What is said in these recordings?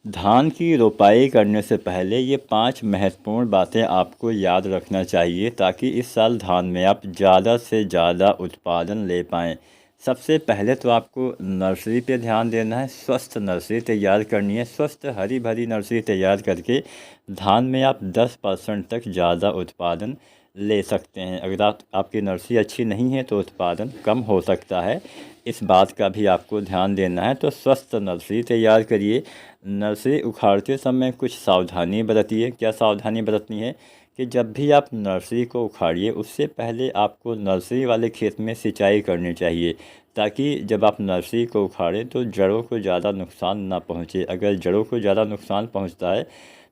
धान की रोपाई करने से पहले ये 5 महत्वपूर्ण बातें आपको याद रखना चाहिए ताकि इस साल धान में आप ज़्यादा से ज़्यादा उत्पादन ले पाएँ। सबसे पहले तो आपको नर्सरी पे ध्यान देना है, स्वस्थ नर्सरी तैयार करनी है। स्वस्थ हरी भरी नर्सरी तैयार करके धान में आप 10% तक ज़्यादा उत्पादन ले सकते हैं। अगर आपकी नर्सरी अच्छी नहीं है तो उत्पादन कम हो सकता है, इस बात का भी आपको ध्यान देना है। तो स्वस्थ नर्सरी तैयार करिए। नर्सरी उखाड़ते समय कुछ सावधानी बरतिए। क्या सावधानी बरतनी है कि जब भी आप नर्सरी को उखाड़िए उससे पहले आपको नर्सरी वाले खेत में सिंचाई करनी चाहिए, ताकि जब आप नर्सरी को उखाड़ें तो जड़ों को ज़्यादा नुकसान ना पहुँचे। अगर जड़ों को ज़्यादा नुकसान पहुँचता है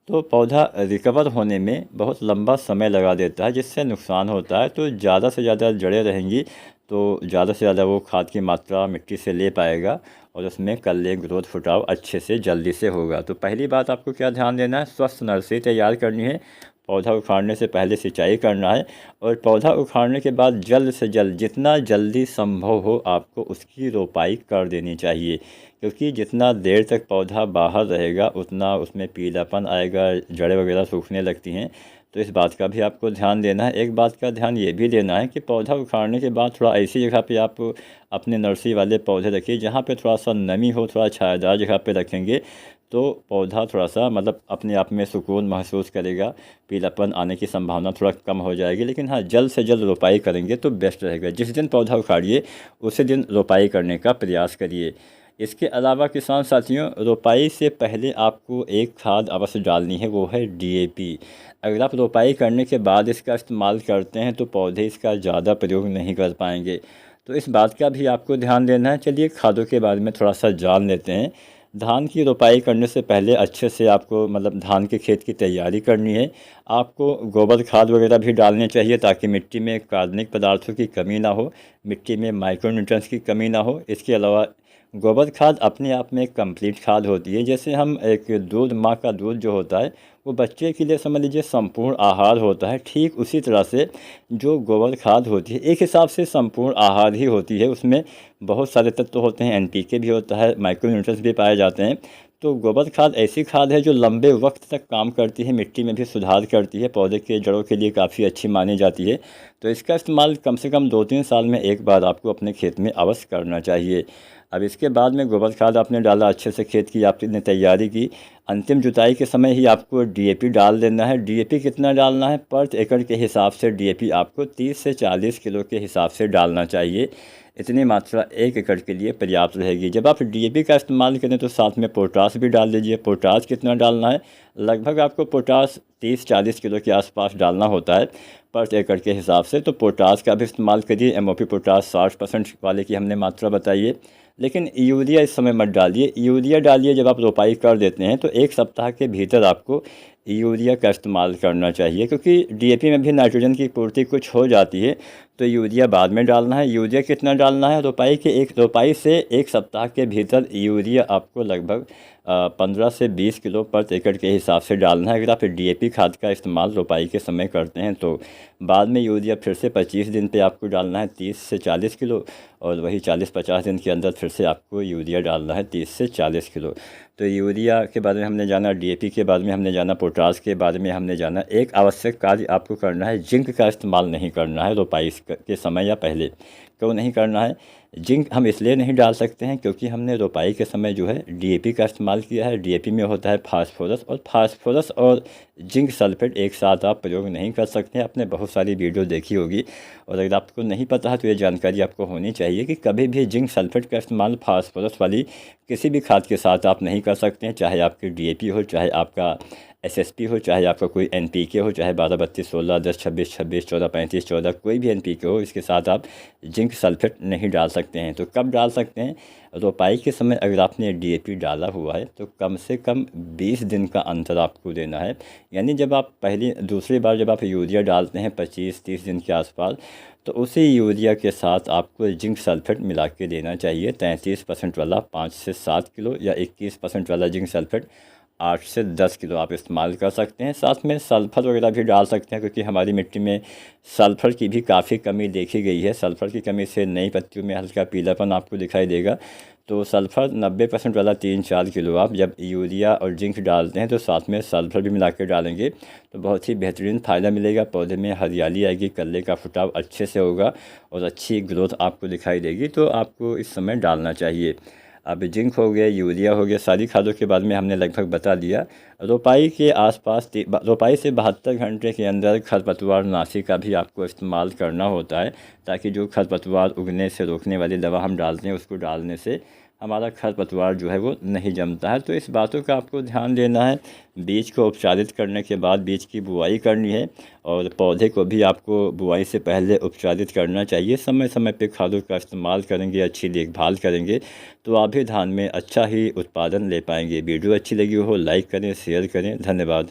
तो पौधा रिकवर होने में बहुत लंबा समय लगा देता है, जिससे नुकसान होता है। तो ज़्यादा से ज़्यादा जड़ें रहेंगी तो ज़्यादा से ज़्यादा वो खाद की मात्रा मिट्टी से ले पाएगा और उसमें कल्ले ग्रोथ फुटाव अच्छे से जल्दी से होगा। तो पहली बात आपको क्या ध्यान देना है, स्वस्थ नर्सरी तैयार करनी है। पौधा उखाड़ने से पहले सिंचाई करना है और पौधा उखाड़ने के बाद जल्द से जल्द, जितना जल्दी संभव हो, आपको उसकी रोपाई कर देनी चाहिए। क्योंकि जितना देर तक पौधा बाहर रहेगा उतना उसमें पीलापन आएगा, जड़ें वगैरह सूखने लगती हैं। तो इस बात का भी आपको ध्यान देना है। एक बात का ध्यान ये भी देना है कि पौधा उखाड़ने के बाद थोड़ा ऐसी जगह पे आप अपने नर्सरी वाले पौधे रखिए जहाँ पे थोड़ा सा नमी हो। थोड़ा छायादार जगह पे रखेंगे तो पौधा थोड़ा सा मतलब अपने आप में सुकून महसूस करेगा, पीलापन आने की संभावना थोड़ा कम हो जाएगी। लेकिन हाँ, जल्द से जल्द रोपाई करेंगे तो बेस्ट रहेगा। जिस दिन पौधा उखाड़िए उसी दिन रोपाई करने का प्रयास करिए। इसके अलावा किसान साथियों, रोपाई से पहले आपको एक खाद अवश्य डालनी है, वो है डीएपी। अगर आप रोपाई करने के बाद इसका इस्तेमाल करते हैं तो पौधे इसका ज़्यादा प्रयोग नहीं कर पाएंगे। तो इस बात का भी आपको ध्यान देना है। चलिए खादों के बारे में थोड़ा सा जान लेते हैं। धान की रोपाई करने से पहले अच्छे से आपको मतलब धान के खेत की तैयारी करनी है। आपको गोबर खाद वगैरह भी डालने चाहिए ताकि मिट्टी में कार्बनिक पदार्थों की कमी ना हो, मिट्टी में माइक्रोन्यूट्रिएंट्स की कमी ना हो। इसके अलावा गोबर खाद अपने आप में एक कंप्लीट खाद होती है। जैसे हम एक दूध, माँ का दूध जो होता है वो बच्चे के लिए समझ लीजिए संपूर्ण आहार होता है, ठीक उसी तरह से जो गोबर खाद होती है एक हिसाब से संपूर्ण आहार ही होती है। उसमें बहुत सारे तत्व होते हैं, एनपीके भी होता है, माइक्रोन्यूट्रिएंट्स भी पाए जाते हैं। तो गोबर खाद ऐसी खाद है जो लंबे वक्त तक काम करती है, मिट्टी में भी सुधार करती है, पौधे के जड़ों के लिए काफ़ी अच्छी मानी जाती है। तो इसका इस्तेमाल कम से कम 2-3 साल में एक बार आपको अपने खेत में अवश्य करना चाहिए। अब इसके बाद में गोबर खाद आपने डाला, अच्छे से खेत की आपने तैयारी की, अंतिम जुताई के समय ही आपको डीएपी डाल देना है। डीएपी कितना डालना है, पर एकड़ के हिसाब से डीएपी आपको 30 से 40 किलो के हिसाब से डालना चाहिए। इतनी मात्रा 1 एकड़ के लिए पर्याप्त रहेगी। जब आप डीएपी का इस्तेमाल करें तो साथ में पोटास भी डाल दीजिए। पोटास कितना डालना है, लगभग आपको पोटास 30-40 किलो के आसपास डालना होता है पर एकड़ के हिसाब से। तो पोटास का भी इस्तेमाल करिए। एमओपी पोटास 60% वाले की हमने मात्रा बताई है। लेकिन यूरिया इस समय मत डालिए। यूरिया डालिए जब आप रोपाई कर देते हैं तो 1 सप्ताह के भीतर आपको यूरिया का इस्तेमाल करना चाहिए, क्योंकि डीएपी में भी नाइट्रोजन की पूर्ति कुछ हो जाती है। तो यूरिया बाद में डालना है। यूरिया कितना डालना है, रोपाई से 1 सप्ताह के भीतर यूरिया आपको लगभग 15 से 20 किलो पर एकड़ के हिसाब से डालना है। अगर आप डीएपी खाद का इस्तेमाल रोपाई के समय करते हैं तो बाद में यूरिया फिर से 25 दिन पे आपको डालना है 30 से 40 किलो, और वही 40-50 दिन के अंदर फिर से आपको यूरिया डालना है 30 से 40 किलो। तो यूरिया के बारे में हमने जाना, डीएपी के बारे में हमने जाना, पोटास के बारे में हमने जाना। एक आवश्यक कार्य आपको करना है, जिंक का इस्तेमाल नहीं करना है रोपाई के समय या पहले। क्यों नहीं करना है, जिंक हम इसलिए नहीं डाल सकते हैं क्योंकि हमने रोपाई के समय जो है डीएपी का इस्तेमाल किया है। डीएपी में होता है फास्फोरस, और फास्फोरस और जिंक सल्फेट एक साथ आप प्रयोग नहीं कर सकते हैं। आपने बहुत सारी वीडियो देखी होगी, और अगर आपको नहीं पता है तो ये जानकारी आपको होनी चाहिए कि कभी भी जिंक सल्फेट का इस्तेमाल फास्फोरस वाली किसी भी खाद के साथ आप नहीं कर सकते हैं। चाहे आपकी डीएपी हो, चाहे आपका एसएसपी हो, चाहे आपका कोई एनपीके हो, चाहे 12-32-16, 10-26-26, 14-35-14, कोई भी एनपीके हो, इसके साथ आप जिंक सल्फेट नहीं डाल सकते हैं। तो कब डाल सकते हैं, रोपाई के समय अगर आपने डीएपी डाला हुआ है तो कम से कम 20 दिन का अंतर आपको देना है। यानी जब आप दूसरी बार जब आप यूरिया डालते हैं 25-30 दिन के आसपास, तो उसी यूरिया के साथ आपको जिंक सल्फेट मिला के देना चाहिए। 33% वाला 5 से 7 किलो, या 21% वाला जिंक सल्फेट 8 से 10 किलो आप इस्तेमाल कर सकते हैं। साथ में सल्फ़र वगैरह भी डाल सकते हैं, क्योंकि हमारी मिट्टी में सल्फ़र की भी काफ़ी कमी देखी गई है। सल्फ़र की कमी से नई पत्तियों में हल्का पीलापन आपको दिखाई देगा। तो सल्फ़र 90% वाला 3-4 किलो आप जब यूरिया और जिंक डालते हैं तो साथ में सल्फ़र भी मिला के डालेंगे तो बहुत ही बेहतरीन फ़ायदा मिलेगा। पौधे में हरियाली आएगी, कल्ले का फुटाव अच्छे से होगा और अच्छी ग्रोथ आपको दिखाई देगी। तो आपको इस समय डालना चाहिए। अब जिंक हो गया, यूरिया हो गया, सारी खादों के बारे में हमने लगभग बता दिया। रोपाई के आसपास रोपाई से 72 घंटे के अंदर खरपतवार नाशी का भी आपको इस्तेमाल करना होता है, ताकि जो खरपतवार उगने से रोकने वाली दवा हम डालते हैं उसको डालने से हमारा खरपतवार जो है वो नहीं जमता है। तो इस बातों का आपको ध्यान देना है। बीज को उपचारित करने के बाद बीज की बुआई करनी है और पौधे को भी आपको बुआई से पहले उपचारित करना चाहिए। समय समय पे खादों का इस्तेमाल करेंगे, अच्छी देखभाल करेंगे तो आप भी धान में अच्छा ही उत्पादन ले पाएंगे। वीडियो अच्छी लगी हो लाइक करें, शेयर करें। धन्यवाद।